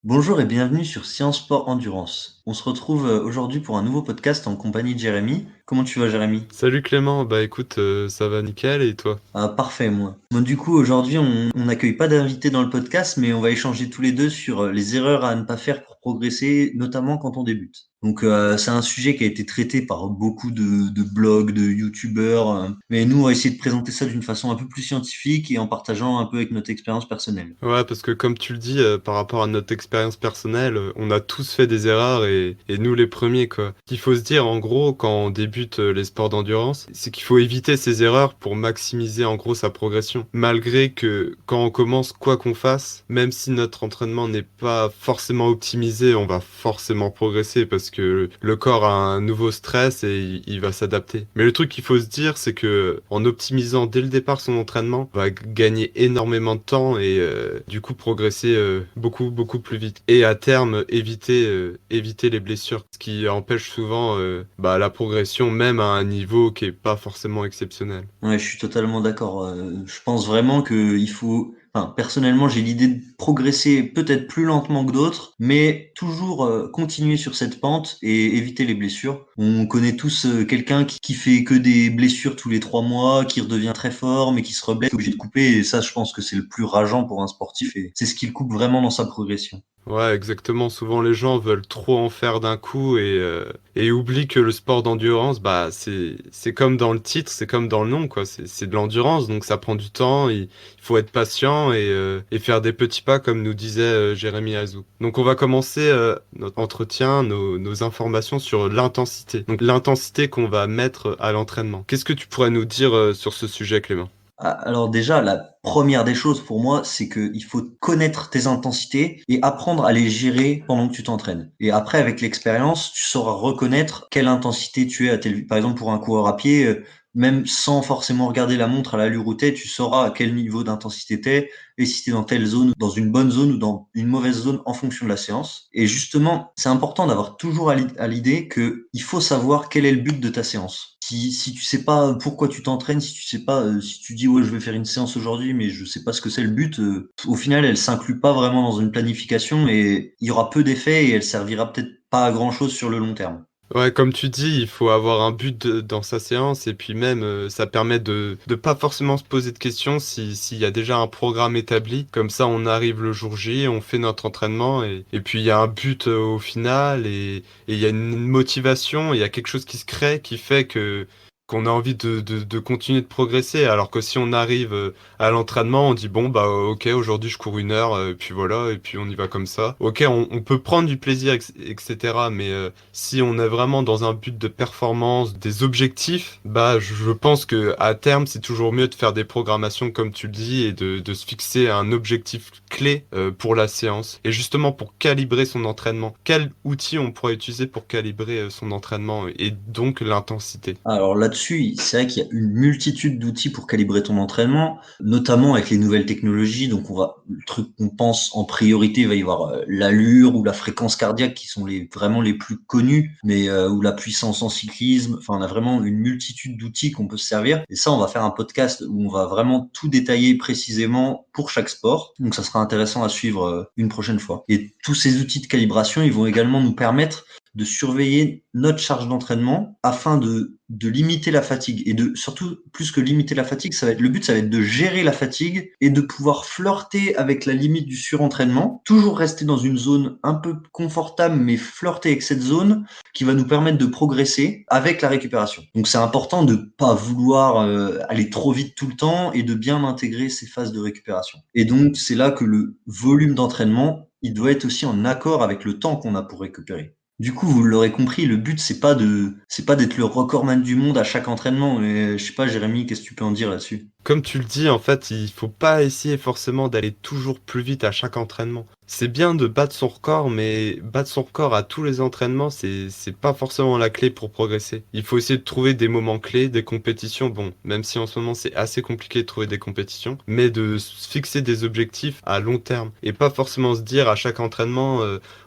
Bonjour et bienvenue sur Science Sport Endurance. On se retrouve aujourd'hui pour un nouveau podcast en compagnie de Jérémy. Comment tu vas, Jérémy? Salut Clément, bah écoute, ça va nickel et toi? Ah, parfait, moi. Bon, du coup, aujourd'hui, on n'accueille pas d'invité dans le podcast, mais on va échanger tous les deux sur les erreurs à ne pas faire pour progresser, notamment quand on débute. Donc, c'est un sujet qui a été traité par beaucoup de blogs, de youtubeurs, mais nous, on va essayer de présenter ça d'une façon un peu plus scientifique et en partageant un peu avec notre expérience personnelle. Ouais, parce que comme tu le dis, par rapport à notre expérience personnelle, on a tous fait des erreurs et nous les premiers, quoi. Ce qu'il faut se dire, en gros, quand on débute les sports d'endurance, c'est qu'il faut éviter ces erreurs pour maximiser, en gros, sa progression. Malgré que quand on commence, quoi qu'on fasse, même si notre entraînement n'est pas forcément optimisé, on va forcément progresser parce que le corps a un nouveau stress et il va s'adapter. Mais le truc qu'il faut se dire, c'est que en optimisant dès le départ son entraînement, on va gagner énormément de temps et du coup progresser beaucoup plus vite. Et à terme, éviter les blessures, ce qui empêche souvent la progression même à un niveau qui est pas forcément exceptionnel. Ouais, je suis totalement d'accord. Je pense vraiment que il faut. Enfin, personnellement, j'ai l'idée de progresser peut-être plus lentement que d'autres, mais toujours continuer sur cette pente et éviter les blessures. On connaît tous quelqu'un qui fait que des blessures tous les 3 mois, qui redevient très fort, mais qui se reblesse, qui est obligé de couper. Et ça, je pense que c'est le plus rageant pour un sportif, et c'est ce qui le coupe vraiment dans sa progression. Ouais, exactement. Souvent, les gens veulent trop en faire d'un coup et oublient que le sport d'endurance, bah, c'est comme dans le titre, c'est comme dans le nom, quoi. C'est de l'endurance, donc ça prend du temps. Il faut être patient et faire des petits pas, comme nous disait Jérémy Azou. Donc, on va commencer notre entretien, nos informations sur l'intensité. Donc, l'intensité qu'on va mettre à l'entraînement. Qu'est-ce que tu pourrais nous dire sur ce sujet, Clément? Ah, alors déjà, la première des choses pour moi, c'est qu'il faut connaître tes intensités et apprendre à les gérer pendant que tu t'entraînes. Et après, avec l'expérience, tu sauras reconnaître quelle intensité tu es à tel. Par exemple, pour un coureur à pied, même sans forcément regarder la montre à l'allure où t'es, tu sauras à quel niveau d'intensité t'es et si t'es dans telle zone, dans une bonne zone ou dans une mauvaise zone en fonction de la séance. Et justement, c'est important d'avoir toujours à l'idée que il faut savoir quel est le but de ta séance. Si tu sais pas pourquoi tu t'entraînes, si tu sais pas, si tu dis ouais je vais faire une séance aujourd'hui mais je sais pas ce que c'est le but, au final elle s'inclut pas vraiment dans une planification et il y aura peu d'effets et elle servira peut-être pas à grand chose sur le long terme. Ouais, comme tu dis, il faut avoir un but dans sa séance et puis même ça permet de pas forcément se poser de questions s'il y a déjà un programme établi. Comme ça, on arrive le jour J, on fait notre entraînement et puis il y a un but au final et il y a une motivation, il y a quelque chose qui se crée qui fait que qu'on a envie de continuer de progresser. Alors que si on arrive à l'entraînement, on dit bon bah ok, aujourd'hui je cours 1 heure, puis voilà, et puis on y va comme ça. Ok, on peut prendre du plaisir, etc. Mais si on est vraiment dans un but de performance, des objectifs, bah je pense que à terme c'est toujours mieux de faire des programmations comme tu le dis et de se fixer un objectif clé pour la séance. Et justement pour calibrer son entraînement, quel outil on pourrait utiliser pour calibrer son entraînement et donc l'intensité? Alors là-dessus, c'est vrai qu'il y a une multitude d'outils pour calibrer ton entraînement, notamment avec les nouvelles technologies. Donc le truc qu'on pense en priorité, il va y avoir l'allure ou la fréquence cardiaque qui sont vraiment les plus connus, mais ou la puissance en cyclisme. Enfin, on a vraiment une multitude d'outils qu'on peut se servir. Et ça, on va faire un podcast où on va vraiment tout détailler précisément pour chaque sport. Donc ça sera intéressant à suivre une prochaine fois. Et tous ces outils de calibration, ils vont également nous permettre de surveiller notre charge d'entraînement afin de limiter la fatigue et de surtout plus que limiter la fatigue, le but ça va être de gérer la fatigue et de pouvoir flirter avec la limite du surentraînement, toujours rester dans une zone un peu confortable mais flirter avec cette zone qui va nous permettre de progresser avec la récupération. Donc c'est important de pas vouloir aller trop vite tout le temps et de bien intégrer ces phases de récupération. Et donc c'est là que le volume d'entraînement, il doit être aussi en accord avec le temps qu'on a pour récupérer. Du coup, vous l'aurez compris, le but c'est pas d'être le recordman du monde à chaque entraînement. Mais je sais pas, Jérémy, qu'est-ce que tu peux en dire là-dessus? Comme tu le dis, en fait, il faut pas essayer forcément d'aller toujours plus vite à chaque entraînement. C'est bien de battre son record, mais battre son record à tous les entraînements, c'est pas forcément la clé pour progresser. Il faut essayer de trouver des moments clés, des compétitions. Bon, même si en ce moment c'est assez compliqué de trouver des compétitions, mais de se fixer des objectifs à long terme et pas forcément se dire à chaque entraînement,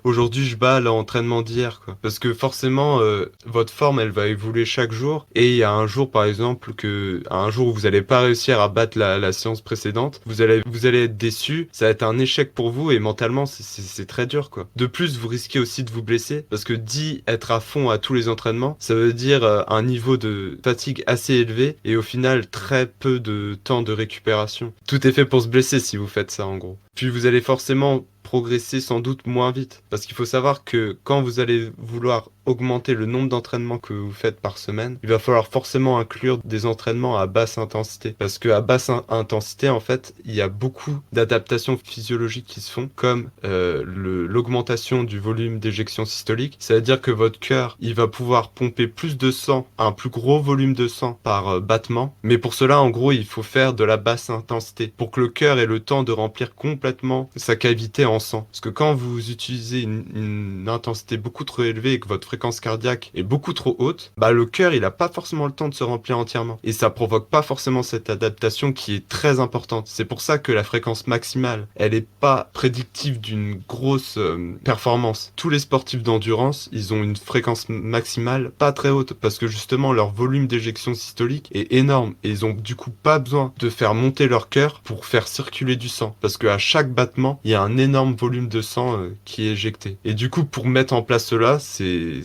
aujourd'hui je bats l'entraînement d'hier, quoi. Parce que forcément, votre forme, elle va évoluer chaque jour et il y a un jour, par exemple, un jour où vous allez pas réussir réussir à battre la séance précédente, vous allez être déçu, ça va être un échec pour vous et mentalement c'est très dur quoi. De plus, vous risquez aussi de vous blesser parce que dit être à fond à tous les entraînements, ça veut dire un niveau de fatigue assez élevé et au final très peu de temps de récupération. Tout est fait pour se blesser si vous faites ça en gros. Puis vous allez forcément progresser sans doute moins vite. Parce qu'il faut savoir que quand vous allez vouloir augmenter le nombre d'entraînements que vous faites par semaine, il va falloir forcément inclure des entraînements à basse intensité. Parce que à basse intensité, en fait, il y a beaucoup d'adaptations physiologiques qui se font, comme l'augmentation du volume d'éjection systolique. Ça veut dire que votre cœur, il va pouvoir pomper plus de sang, un plus gros volume de sang par battement. Mais pour cela, en gros, il faut faire de la basse intensité pour que le cœur ait le temps de remplir complètement sa cavité en sang. Parce que quand vous utilisez une intensité beaucoup trop élevée et que votre fréquence cardiaque est beaucoup trop haute, bah le cœur il a pas forcément le temps de se remplir entièrement. Et ça provoque pas forcément cette adaptation qui est très importante. C'est pour ça que la fréquence maximale, elle est pas prédictive d'une grosse performance. Tous les sportifs d'endurance, ils ont une fréquence maximale pas très haute parce que justement leur volume d'éjection systolique est énorme et ils ont du coup pas besoin de faire monter leur cœur pour faire circuler du sang parce qu'à chaque battement, il y a un énorme volume de sang qui est éjecté. Et du coup, pour mettre en place cela, c'est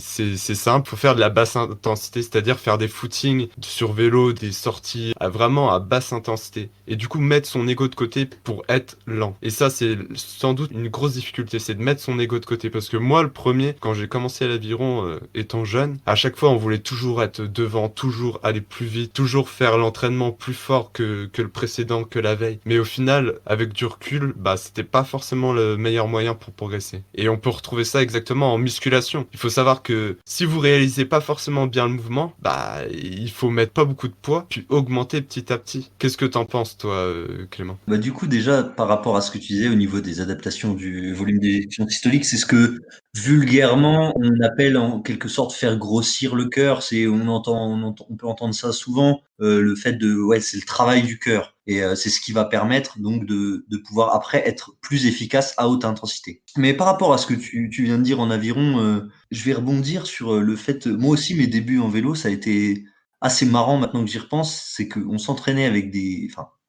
simple, faut faire de la basse intensité, c'est-à-dire faire des footings sur vélo, des sorties vraiment à basse intensité. Et du coup, mettre son ego de côté pour être lent. Et ça, c'est sans doute une grosse difficulté, c'est de mettre son ego de côté. Parce que moi, le premier, quand j'ai commencé à l'aviron étant jeune, à chaque fois, on voulait toujours être devant, toujours aller plus vite, toujours faire l'entraînement plus fort que le précédent, que la veille. Mais au final, avec du recul, bah, c'était pas forcément le meilleur moyen pour progresser. Et on peut retrouver ça exactement en musculation. Il faut savoir que si vous réalisez pas forcément bien le mouvement, bah, il faut mettre pas beaucoup de poids, puis augmenter petit à petit. Qu'est-ce que t'en penses, toi, Clément? Bah, du coup, déjà, par rapport à ce que tu disais au niveau des adaptations du volume d'éjection systolique, c'est ce que vulgairement on appelle en quelque sorte faire grossir le cœur. On peut entendre ça souvent, le fait de, ouais, c'est le travail du cœur. Et c'est ce qui va permettre donc de pouvoir après être plus efficace à haute intensité. Mais par rapport à ce que tu viens de dire en aviron, je vais rebondir sur le fait, moi aussi, mes débuts en vélo, ça a été assez marrant maintenant que j'y repense, c'est qu'on s'entraînait avec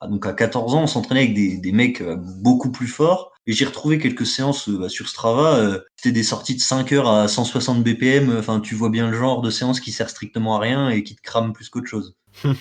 donc à 14 ans, on s'entraînait avec des mecs beaucoup plus forts. Et j'ai retrouvé quelques séances sur Strava. C'était des sorties de 5 heures à 160 BPM. Enfin, tu vois bien le genre de séance qui sert strictement à rien et qui te crame plus qu'autre chose.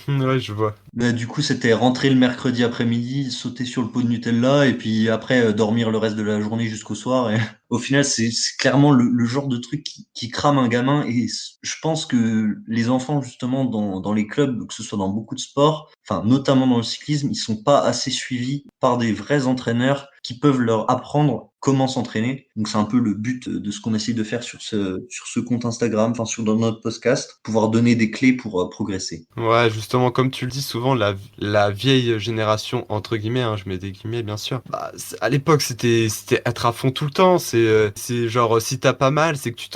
Ouais, je vois. Bah, du coup, c'était rentrer le mercredi après-midi, sauter sur le pot de Nutella et puis après dormir le reste de la journée jusqu'au soir. Et au final, c'est clairement le genre de truc qui crame un gamin. Et je pense que les enfants, justement, dans les clubs, que ce soit dans beaucoup de sports, enfin, notamment dans le cyclisme, ils sont pas assez suivis par des vrais entraîneurs qui peuvent leur apprendre comment s'entraîner. Donc c'est un peu le but de ce qu'on essaye de faire sur ce compte Instagram, enfin dans notre podcast, pouvoir donner des clés pour progresser. Ouais, justement, comme tu le dis souvent, la vieille génération, entre guillemets, hein, je mets des guillemets, bien sûr. Bah, à l'époque, c'était être à fond tout le temps. C'est genre, si t'as pas mal, c'est que si tu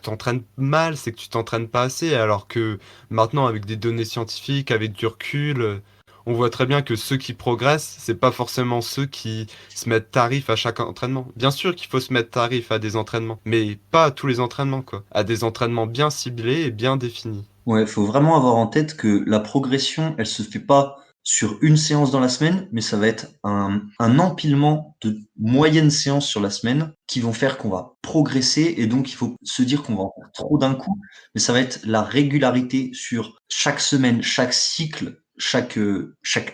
t'entraînes mal, c'est que tu t'entraînes pas assez. Alors que maintenant, avec des données scientifiques, avec du recul, on voit très bien que ceux qui progressent, c'est pas forcément ceux qui se mettent tarif à chaque entraînement. Bien sûr qu'il faut se mettre tarif à des entraînements, mais pas à tous les entraînements, quoi. À des entraînements bien ciblés et bien définis. Ouais, faut vraiment avoir en tête que la progression, elle se fait pas sur une séance dans la semaine, mais ça va être un empilement de moyennes séances sur la semaine qui vont faire qu'on va progresser et donc il faut se dire qu'on va en faire trop d'un coup, mais ça va être la régularité sur chaque semaine, chaque cycle, chaque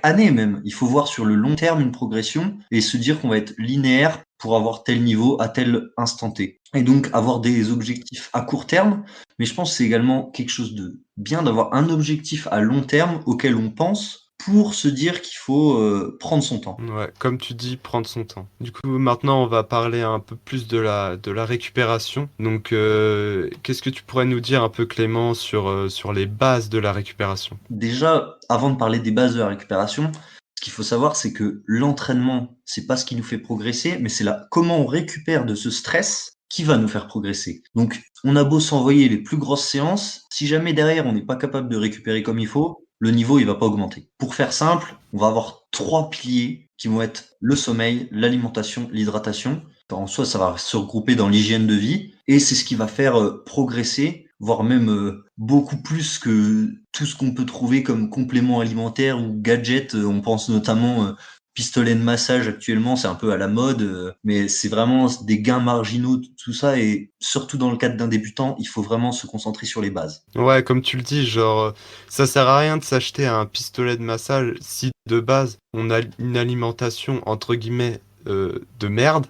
année même. Il faut voir sur le long terme une progression et se dire qu'on va être linéaire pour avoir tel niveau à tel instant T. Et donc avoir des objectifs à court terme, mais je pense que c'est également quelque chose de bien d'avoir un objectif à long terme auquel on pense pour se dire qu'il faut prendre son temps. Ouais, comme tu dis, prendre son temps. Du coup, maintenant, on va parler un peu plus de la récupération. Donc, qu'est-ce que tu pourrais nous dire un peu, Clément, sur les bases de la récupération? Déjà, avant de parler des bases de la récupération, ce qu'il faut savoir, c'est que l'entraînement, c'est pas ce qui nous fait progresser, mais c'est là comment on récupère de ce stress qui va nous faire progresser. Donc, on a beau s'envoyer les plus grosses séances, si jamais derrière on n'est pas capable de récupérer comme il faut, le niveau il va pas augmenter. Pour faire simple, on va avoir 3 piliers qui vont être le sommeil, l'alimentation, l'hydratation. En soi, ça va se regrouper dans l'hygiène de vie et c'est ce qui va faire progresser voire même beaucoup plus que tout ce qu'on peut trouver comme complément alimentaire ou gadget. On pense notamment pistolet de massage actuellement, c'est un peu à la mode, mais c'est vraiment des gains marginaux, tout ça, et surtout dans le cadre d'un débutant, il faut vraiment se concentrer sur les bases. Ouais, comme tu le dis, genre, ça sert à rien de s'acheter un pistolet de massage si de base on a une alimentation entre guillemets de merde,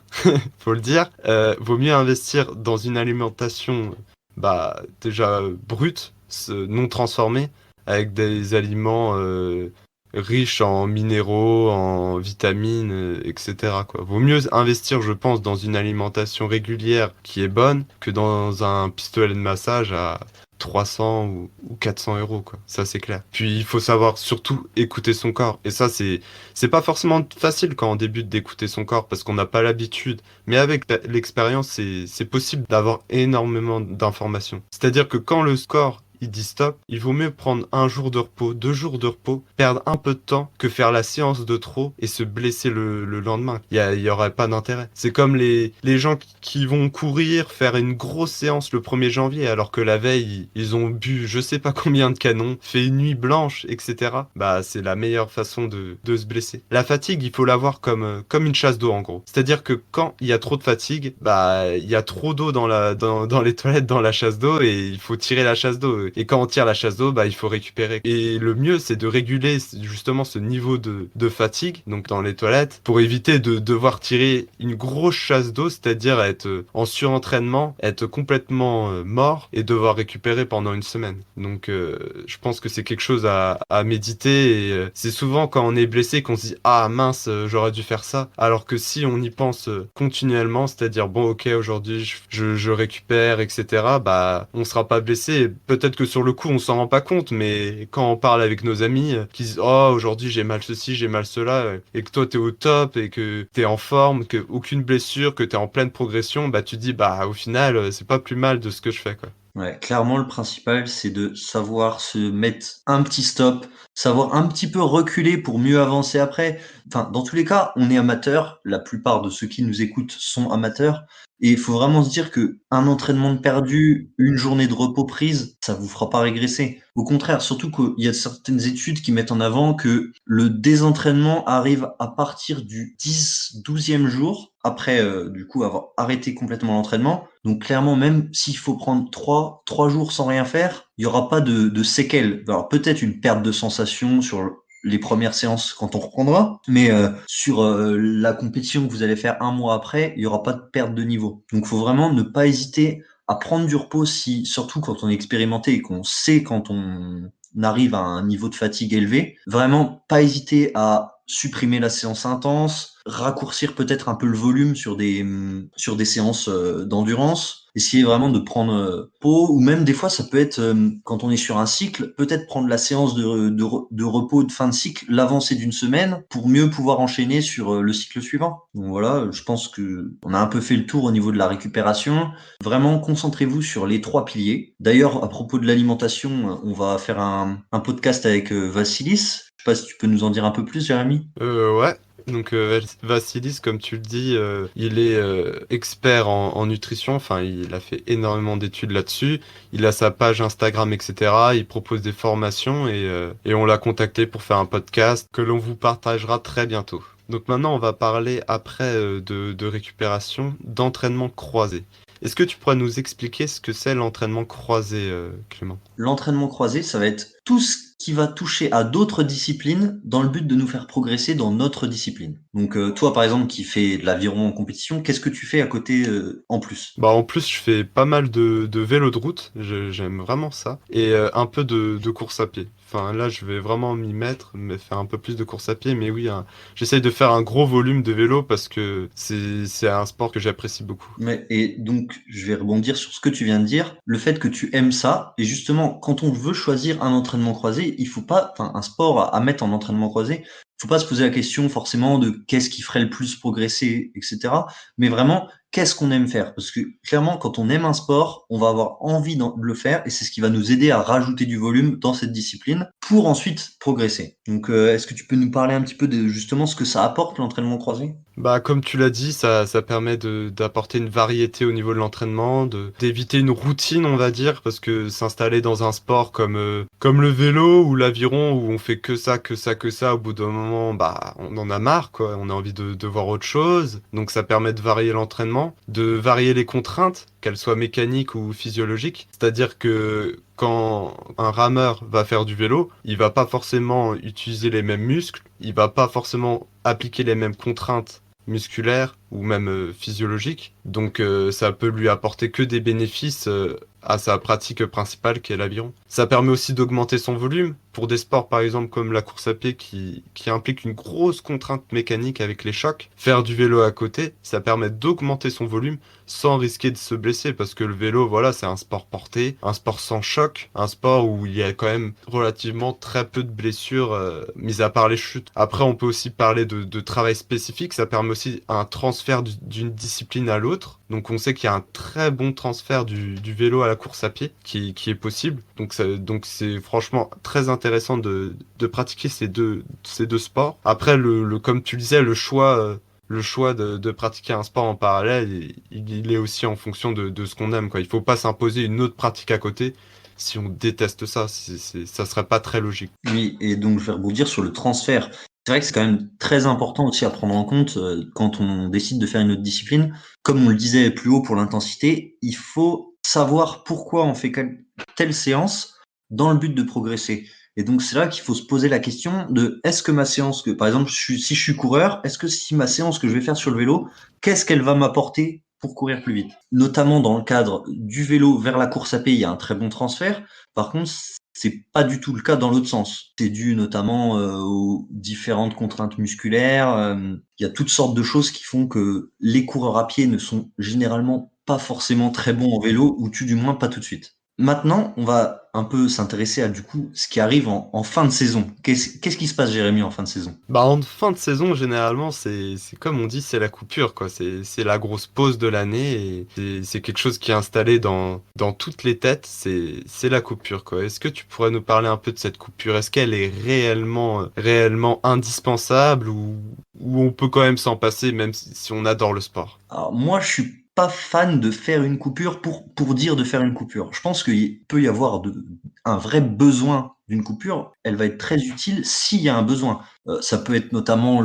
faut le dire. Vaut mieux investir dans une alimentation bah déjà brute, non transformée, avec des aliments riches en minéraux, en vitamines, etc., quoi. Vaut mieux investir, je pense, dans une alimentation régulière qui est bonne que dans un pistolet de massage à 300 ou 400 euros, quoi. Ça, c'est clair. Puis, il faut savoir surtout écouter son corps. Et ça, c'est pas forcément facile quand on débute d'écouter son corps parce qu'on n'a pas l'habitude. Mais avec l'expérience, c'est possible d'avoir énormément d'informations. C'est-à-dire que quand le corps il dit stop, il vaut mieux prendre un jour de repos, 2 jours de repos, perdre un peu de temps que faire la séance de trop et se blesser le lendemain. Il y aurait pas d'intérêt. C'est comme les gens qui vont courir, faire une grosse séance le 1er janvier alors que la veille, ils ont bu je sais pas combien de canons, fait une nuit blanche, etc. Bah, c'est la meilleure façon de se blesser. La fatigue, il faut la voir comme une chasse d'eau en gros. C'est-à-dire que quand il y a trop de fatigue, bah, il y a trop d'eau dans les toilettes, dans la chasse d'eau et il faut tirer la chasse d'eau. Et quand on tire la chasse d'eau, bah, il faut récupérer. Et le mieux, c'est de réguler justement ce niveau de fatigue, donc dans les toilettes, pour éviter de devoir tirer une grosse chasse d'eau, c'est-à-dire être en surentraînement, être complètement mort et devoir récupérer pendant une semaine. Donc, je pense que c'est quelque chose à méditer. Et c'est souvent quand on est blessé qu'on se dit ah mince, j'aurais dû faire ça. Alors que si on y pense continuellement, c'est-à-dire bon ok aujourd'hui je récupère, etc. Bah on sera pas blessé. Peut-être que sur le coup on s'en rend pas compte, mais quand on parle avec nos amis qui disent oh aujourd'hui j'ai mal ceci, j'ai mal cela, et que toi t'es au top et que t'es en forme, que aucune blessure, que t'es en pleine progression, bah tu dis bah au final c'est pas plus mal de ce que je fais quoi. Ouais, clairement, le principal, c'est de savoir se mettre un petit stop, savoir un petit peu reculer pour mieux avancer après. Enfin, dans tous les cas, on est amateur. La plupart de ceux qui nous écoutent sont amateurs. Et il faut vraiment se dire que un entraînement de perdu, une journée de repos prise, ça vous fera pas régresser. Au contraire, surtout qu'il y a certaines études qui mettent en avant que le désentraînement arrive à partir du 10-12e jour, après du coup avoir arrêté complètement l'entraînement. Donc clairement, même s'il faut prendre trois jours sans rien faire, il y aura pas de séquelles. Alors peut-être une perte de sensation sur les premières séances quand on reprendra, mais sur la compétition que vous allez faire un mois après, il y aura pas de perte de niveau. Donc faut vraiment ne pas hésiter à prendre du repos, si surtout quand on est expérimenté et qu'on sait quand on arrive à un niveau de fatigue élevé, vraiment pas hésiter à supprimer la séance intense, raccourcir peut-être un peu le volume sur des séances d'endurance, essayer vraiment de prendre repos, ou même des fois ça peut être quand on est sur un cycle, peut-être prendre la séance de repos de fin de cycle, l'avancer d'une semaine pour mieux pouvoir enchaîner sur le cycle suivant. Donc voilà, je pense que on a un peu fait le tour au niveau de la récupération. Vraiment, concentrez-vous sur les 3 piliers. D'ailleurs, à propos de l'alimentation, on va faire un podcast avec Vassilis. Je sais pas si tu peux nous en dire un peu plus, Jérémy. Ouais. Donc Vassilis, comme tu le dis, il est expert en nutrition. Enfin, il a fait énormément d'études là-dessus. Il a sa page Instagram, etc. Il propose des formations et on l'a contacté pour faire un podcast que l'on vous partagera très bientôt. Donc maintenant, on va parler après de récupération, d'entraînement croisé. Est-ce que tu pourrais nous expliquer ce que c'est l'entraînement croisé, Clément? L'entraînement croisé, ça va être tout ce qui va toucher à d'autres disciplines dans le but de nous faire progresser dans notre discipline. Donc toi, par exemple, qui fais de l'aviron en compétition, qu'est-ce que tu fais à côté en plus? Bah en plus je fais pas mal de vélo de route, j'aime vraiment ça, et un peu de course à pied. Enfin là je vais vraiment m'y mettre, mais faire un peu plus de course à pied, mais oui, j'essaye de faire un gros volume de vélo parce que c'est un sport que j'apprécie beaucoup. Mais, et donc, je vais rebondir sur ce que tu viens de dire, le fait que tu aimes ça, et justement, quand on veut choisir un entraînement croisé, il faut pas, enfin, un sport à mettre en entraînement croisé, il faut pas se poser la question forcément de qu'est-ce qui ferait le plus progresser, etc. Mais vraiment, qu'est-ce qu'on aime faire? Parce que clairement, quand on aime un sport, on va avoir envie de le faire et c'est ce qui va nous aider à rajouter du volume dans cette discipline pour ensuite progresser. Donc, est-ce que tu peux nous parler un petit peu de justement ce que ça apporte l'entraînement croisé? Bah, comme tu l'as dit, ça permet d'apporter une variété au niveau de l'entraînement, d'éviter une routine, on va dire, parce que s'installer dans un sport comme le vélo ou l'aviron où on fait que ça, que ça, que ça, au bout d'un moment, bah, on en a marre, quoi. On a envie de voir autre chose. Donc, ça permet de varier l'entraînement, de varier les contraintes, qu'elles soient mécaniques ou physiologiques. C'est-à-dire que quand un rameur va faire du vélo, il va pas forcément utiliser les mêmes muscles, il va pas forcément appliquer les mêmes contraintes musculaire ou même physiologique. Donc ça peut lui apporter que des bénéfices à sa pratique principale qui est l'aviron. Ça permet aussi d'augmenter son volume pour des sports par exemple comme la course à pied qui implique une grosse contrainte mécanique avec les chocs. Faire du vélo à côté, ça permet d'augmenter son volume sans risquer de se blesser parce que le vélo, voilà, c'est un sport porté, un sport sans choc, un sport où il y a quand même relativement très peu de blessures, mis à part les chutes. Après, on peut aussi parler de travail spécifique, ça permet aussi un transfert d'une discipline à l'autre. Donc on sait qu'il y a un très bon transfert du vélo à la course à pied qui est possible. Donc c'est franchement très intéressant de pratiquer ces deux sports. Après, comme tu le disais, le choix de pratiquer un sport en parallèle, il est aussi en fonction de ce qu'on aime, quoi. Il faut pas s'imposer une autre pratique à côté si on déteste ça. Ça serait pas très logique. Oui, et donc je vais rebondir sur le transfert. C'est vrai que c'est quand même très important aussi à prendre en compte quand on décide de faire une autre discipline. Comme on le disait plus haut pour l'intensité, il faut savoir pourquoi on fait telle séance dans le but de progresser. Et donc c'est là qu'il faut se poser la question de est-ce que ma séance, par exemple, si je suis coureur, est-ce que si ma séance que je vais faire sur le vélo, qu'est-ce qu'elle va m'apporter pour courir plus vite? Notamment dans le cadre du vélo vers la course à pied, il y a un très bon transfert. Par contre, c'est pas du tout le cas dans l'autre sens. C'est dû notamment aux différentes contraintes musculaires. Il y a toutes sortes de choses qui font que les coureurs à pied ne sont généralement pas forcément très bons en vélo, ou du moins pas tout de suite. Maintenant, on va un peu s'intéresser à du coup ce qui arrive en fin de saison. Qu'est-ce qui se passe, Jérémy, en fin de saison? Bah, en fin de saison, généralement, c'est comme on dit, c'est la coupure, quoi. C'est la grosse pause de l'année et c'est quelque chose qui est installé dans toutes les têtes, c'est la coupure, quoi. Est-ce que tu pourrais nous parler un peu de cette coupure? Est-ce qu'elle est réellement indispensable ou on peut quand même s'en passer même si on adore le sport? Alors moi, je suis pas fan de faire une coupure pour dire de faire une coupure. Je pense qu'il peut y avoir un vrai besoin d'une coupure. Elle va être très utile s'il y a un besoin. Ça peut être notamment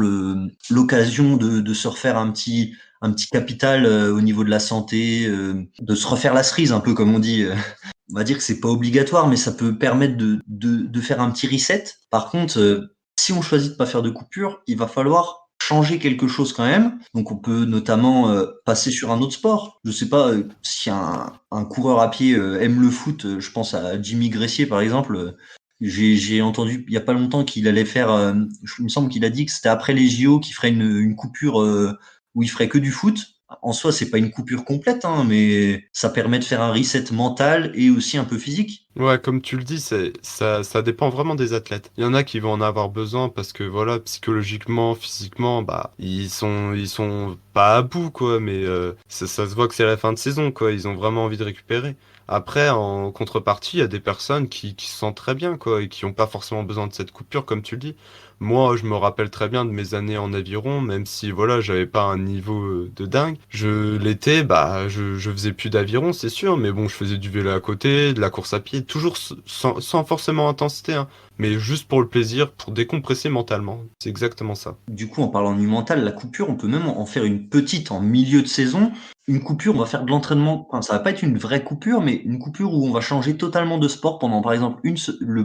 l'occasion de se refaire un petit capital au niveau de la santé, de se refaire la cerise, un peu comme on dit. On va dire que c'est pas obligatoire, mais ça peut permettre de faire un petit reset. Par contre, si on choisit de pas faire de coupure, il va falloir changer quelque chose quand même. Donc on peut notamment passer sur un autre sport. Je sais pas si un coureur à pied aime le foot. Je pense à Jimmy Gressier par exemple. J'ai entendu il y a pas longtemps qu'il allait faire. Il me semble qu'il a dit que c'était après les JO qu'il ferait une coupure où il ferait que du foot. En soi, c'est pas une coupure complète, hein, mais ça permet de faire un reset mental et aussi un peu physique. Ouais, comme tu le dis, ça dépend vraiment des athlètes. Il y en a qui vont en avoir besoin parce que voilà, psychologiquement, physiquement, bah, ils sont pas à bout, quoi, mais ça se voit que c'est la fin de saison, quoi. Ils ont vraiment envie de récupérer. Après, en contrepartie, il y a des personnes qui se sentent très bien, quoi, et qui n'ont pas forcément besoin de cette coupure, comme tu le dis. Moi, je me rappelle très bien de mes années en aviron, même si voilà, j'avais pas un niveau de dingue. L'été, bah, je faisais plus d'aviron, c'est sûr, mais bon, je faisais du vélo à côté, de la course à pied, toujours sans forcément intensité, hein, mais juste pour le plaisir, pour décompresser mentalement. C'est exactement ça. Du coup, en parlant du mental, la coupure, on peut même en faire une petite en milieu de saison. Une coupure, on va faire de l'entraînement. Enfin, ça va pas être une vraie coupure, mais une coupure où on va changer totalement de sport pendant, par exemple,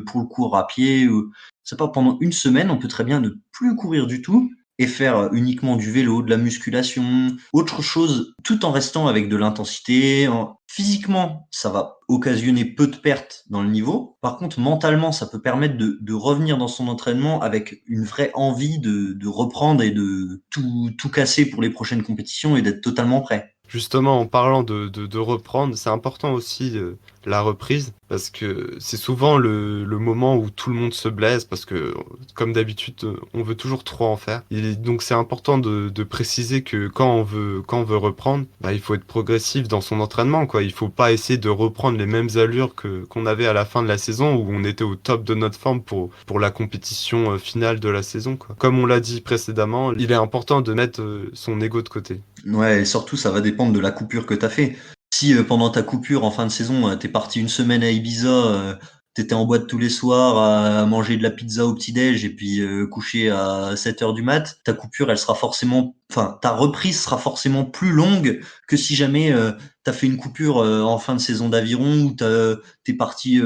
pour le cours à pied, ou, je sais pas, pendant une semaine, on peut très bien ne plus courir du tout et faire uniquement du vélo, de la musculation, autre chose, tout en restant avec de l'intensité. Physiquement, ça va occasionner peu de pertes dans le niveau. Par contre, mentalement, ça peut permettre de revenir dans son entraînement avec une vraie envie de reprendre et de tout casser pour les prochaines compétitions et d'être totalement prêt. Justement, en parlant de reprendre, c'est important aussi la reprise, parce que c'est souvent le moment où tout le monde se blesse, parce que comme d'habitude, on veut toujours trop en faire. Et donc c'est important de préciser que quand on veut reprendre, bah, il faut être progressif dans son entraînement, quoi. Il faut pas essayer de reprendre les mêmes allures qu'on avait à la fin de la saison, où on était au top de notre forme pour la compétition finale de la saison, quoi. Comme on l'a dit précédemment, il est important de mettre son ego de côté. Ouais, et surtout, ça va dépendre de la coupure que t'as fait. Si pendant ta coupure en fin de saison, t'es parti une semaine à Ibiza, t'étais en boîte tous les soirs à manger de la pizza au petit-déj et puis coucher à 7 heures du mat, ta coupure, elle sera forcément, enfin, ta reprise sera forcément plus longue que si jamais t'as fait une coupure en fin de saison d'aviron ou t'es parti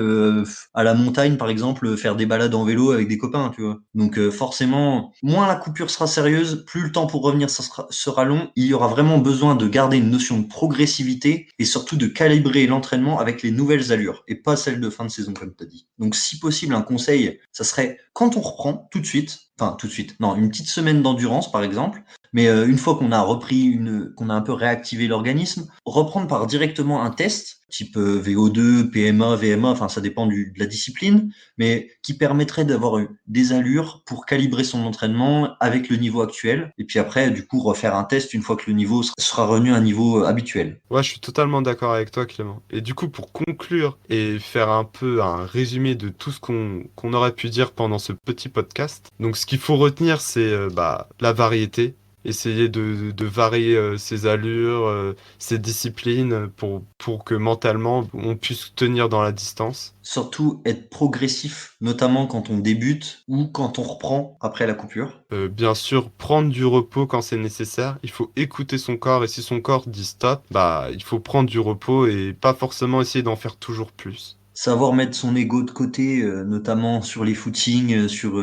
à la montagne, par exemple, faire des balades en vélo avec des copains, tu vois. Donc forcément, moins la coupure sera sérieuse, plus le temps pour revenir sera long. Il y aura vraiment besoin de garder une notion de progressivité et surtout de calibrer l'entraînement avec les nouvelles allures et pas celles de fin de saison, comme tu as dit. Donc si possible, un conseil, ça serait quand on reprend tout de suite, enfin tout de suite, non, une petite semaine d'endurance par exemple, mais une fois qu'on a repris, qu'on a un peu réactivé l'organisme, reprendre par directement un test, type VO2, PMA, VMA, enfin ça dépend de la discipline, mais qui permettrait d'avoir des allures pour calibrer son entraînement avec le niveau actuel. Et puis après, du coup, refaire un test une fois que le niveau sera revenu à un niveau habituel. Ouais, je suis totalement d'accord avec toi, Clément. Et du coup, pour conclure et faire un peu un résumé de tout ce qu'on aurait pu dire pendant ce petit podcast, donc ce qu'il faut retenir, c'est bah, la variété. Essayer de varier ses allures, ses disciplines pour que mentalement on puisse tenir dans la distance. Surtout être progressif, notamment quand on débute ou quand on reprend après la coupure. Bien sûr, prendre du repos quand c'est nécessaire. Il faut écouter son corps et si son corps dit stop, bah il faut prendre du repos et pas forcément essayer d'en faire toujours plus. Savoir mettre son ego de côté, notamment sur les footings, sur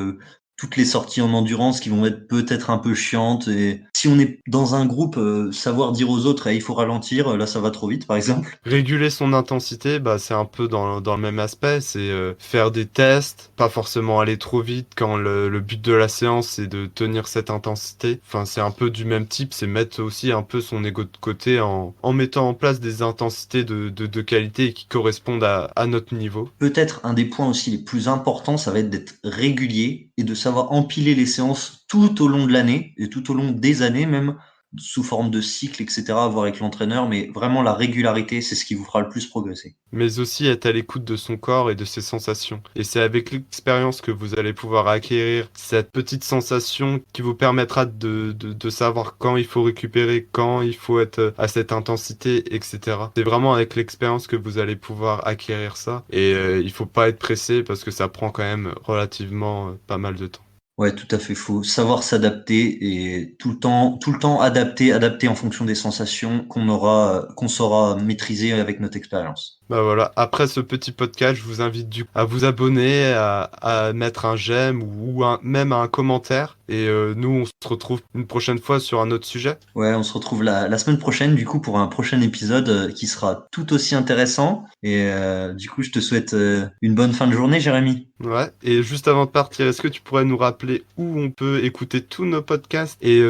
toutes les sorties en endurance qui vont être peut-être un peu chiantes. Et si on est dans un groupe, savoir dire aux autres, il faut ralentir, là ça va trop vite par exemple. Réguler son intensité, bah, c'est un peu dans le même aspect, c'est faire des tests, pas forcément aller trop vite quand le but de la séance c'est de tenir cette intensité. Enfin, c'est un peu du même type, c'est mettre aussi un peu son ego de côté en mettant en place des intensités de qualité qui correspondent à notre niveau. Peut-être un des points aussi les plus importants, ça va être d'être régulier et de savoir empiler les séances tout au long de l'année et tout au long des années même, sous forme de cycle, etc., à voir avec l'entraîneur, mais vraiment la régularité, c'est ce qui vous fera le plus progresser. Mais aussi être à l'écoute de son corps et de ses sensations. Et c'est avec l'expérience que vous allez pouvoir acquérir cette petite sensation qui vous permettra de savoir quand il faut récupérer, quand il faut être à cette intensité, etc. C'est vraiment avec l'expérience que vous allez pouvoir acquérir ça. Et il faut pas être pressé parce que ça prend quand même relativement pas mal de temps. Ouais, tout à fait faux. Savoir s'adapter et tout le temps adapter en fonction des sensations qu'on saura maîtriser avec notre expérience. Bah voilà, après ce petit podcast, je vous invite à vous abonner, à mettre un j'aime ou même un commentaire. Et nous, on se retrouve une prochaine fois sur un autre sujet. Ouais, on se retrouve la semaine prochaine, du coup, pour un prochain épisode qui sera tout aussi intéressant. Et du coup, je te souhaite une bonne fin de journée, Jérémy. Ouais, et juste avant de partir, est-ce que tu pourrais nous rappeler où on peut écouter tous nos podcasts et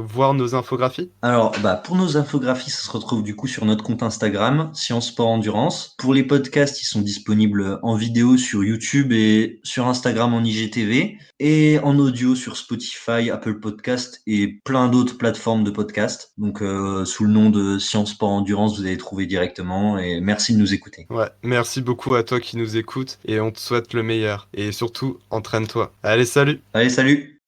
voir nos infographies? Alors, bah, pour nos infographies, ça se retrouve du coup sur notre compte Instagram, Science Sport Endurance. Pour les podcasts, ils sont disponibles en vidéo sur YouTube et sur Instagram en IGTV et en audio sur Spotify, Apple Podcast et plein d'autres plateformes de podcasts. Donc, sous le nom de Science Sport Endurance, vous allez trouver directement et merci de nous écouter. Ouais, merci beaucoup à toi qui nous écoutes et on te souhaite le meilleur. Et surtout, entraîne-toi. Allez, salut! Allez, salut!